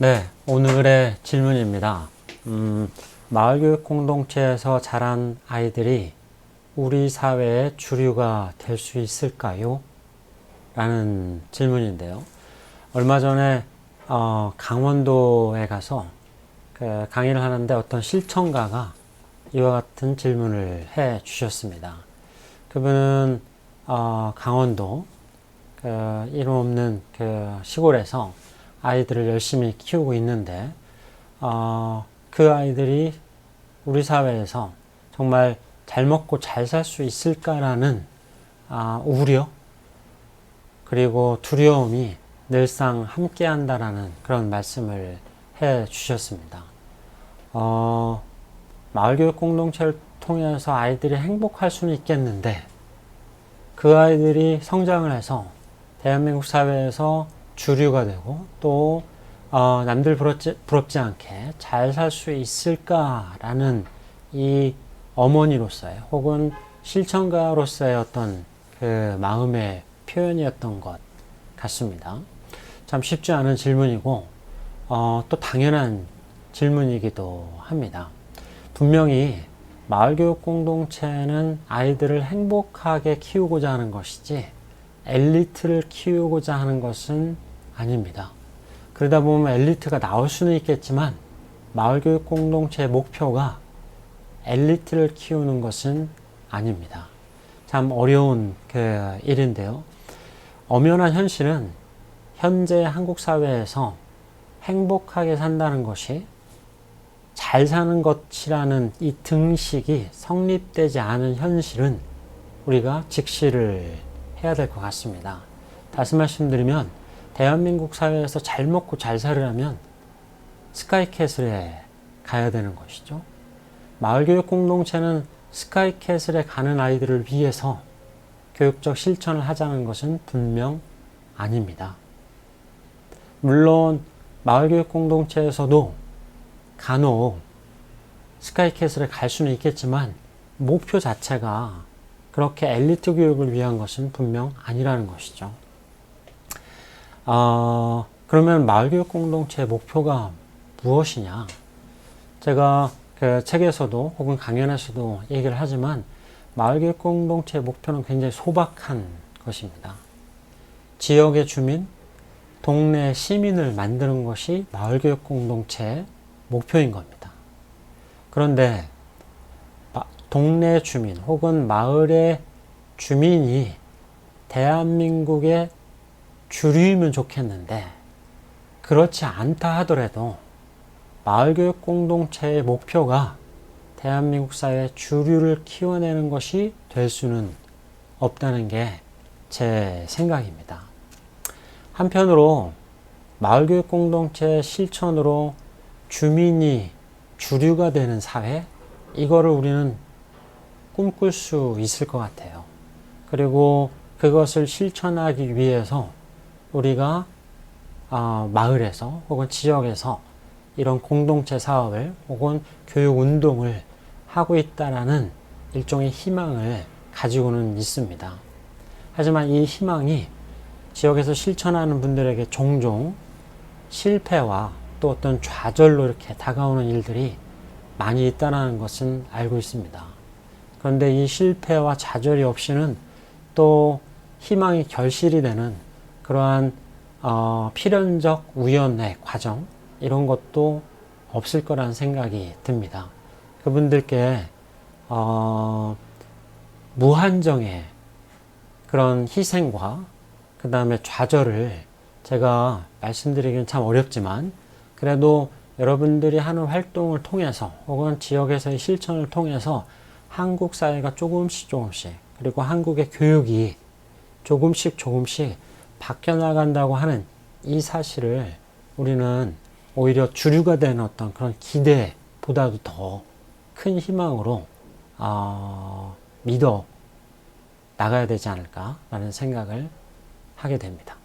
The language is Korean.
네, 오늘의 질문입니다. 마을교육 공동체에서 자란 아이들이 우리 사회의 주류가 될 수 있을까요? 라는 질문인데요. 얼마 전에 강원도에 가서 강의를 하는데 어떤 실천가가 이와 같은 질문을 해 주셨습니다. 그분은 강원도 이름 없는 시골에서 아이들을 열심히 키우고 있는데 그 아이들이 우리 사회에서 정말 잘 먹고 잘 살 수 있을까라는 우려 그리고 두려움이 늘상 함께 한다라는 그런 말씀을 해 주셨습니다. 마을교육 공동체를 통해서 아이들이 행복할 수는 있겠는데 그 아이들이 성장을 해서 대한민국 사회에서 주류가 되고 또 남들 부럽지 않게 잘 살 수 있을까라는 이 어머니로서의 혹은 실천가로서의 어떤 그 마음의 표현이었던 것 같습니다. 참 쉽지 않은 질문이고 또 당연한 질문이기도 합니다. 분명히 마을교육 공동체는 아이들을 행복하게 키우고자 하는 것이지 엘리트를 키우고자 하는 것은 아닙니다. 그러다 보면 엘리트가 나올 수는 있겠지만 마을교육 공동체의 목표가 엘리트를 키우는 것은 아닙니다. 참 어려운 일인데요. 엄연한 현실은 현재 한국 사회에서 행복하게 산다는 것이 잘 사는 것이라는 이 등식이 성립되지 않은 현실은 우리가 직시를 해야 될 것 같습니다. 다시 말씀드리면 대한민국 사회에서 잘 먹고 잘 살으려면 스카이캐슬에 가야 되는 것이죠. 마을교육 공동체는 스카이캐슬에 가는 아이들을 위해서 교육적 실천을 하자는 것은 분명 아닙니다. 물론 마을교육 공동체에서도 간혹 스카이캐슬에 갈 수는 있겠지만 목표 자체가 그렇게 엘리트 교육을 위한 것은 분명 아니라는 것이죠. 그러면 마을교육 공동체의 목표가 무엇이냐? 제가 그 책에서도 혹은 강연에서도 얘기를 하지만 마을교육 공동체의 목표는 굉장히 소박한 것입니다. 지역의 주민, 동네 시민을 만드는 것이 마을교육 공동체의 목표인 겁니다. 그런데 동네 주민 혹은 마을의 주민이 대한민국의 주류이면 좋겠는데 그렇지 않다 하더라도 마을교육 공동체의 목표가 대한민국 사회의 주류를 키워내는 것이 될 수는 없다는 게 제 생각입니다. 한편으로 마을교육 공동체 실천으로 주민이 주류가 되는 사회, 이거를 우리는 꿈꿀 수 있을 것 같아요. 그리고 그것을 실천하기 위해서 우리가 마을에서 혹은 지역에서 이런 공동체 사업을 혹은 교육 운동을 하고 있다라는 일종의 희망을 가지고는 있습니다. 하지만 이 희망이 지역에서 실천하는 분들에게 종종 실패와 또 어떤 좌절로 이렇게 다가오는 일들이 많이 있다는 것은 알고 있습니다. 그런데 이 실패와 좌절이 없이는 또 희망이 결실이 되는 그러한 필연적 우연의 과정, 이런 것도 없을 거라는 생각이 듭니다. 그분들께 무한정의 그런 희생과 그 다음에 좌절을 제가 말씀드리기는 참 어렵지만 그래도 여러분들이 하는 활동을 통해서 혹은 지역에서의 실천을 통해서 한국 사회가 조금씩 그리고 한국의 교육이 조금씩 바뀌어 나간다고 하는 이 사실을 우리는 오히려 주류가 되는 어떤 그런 기대보다도 더 큰 희망으로 믿어 나가야 되지 않을까라는 생각을 하게 됩니다.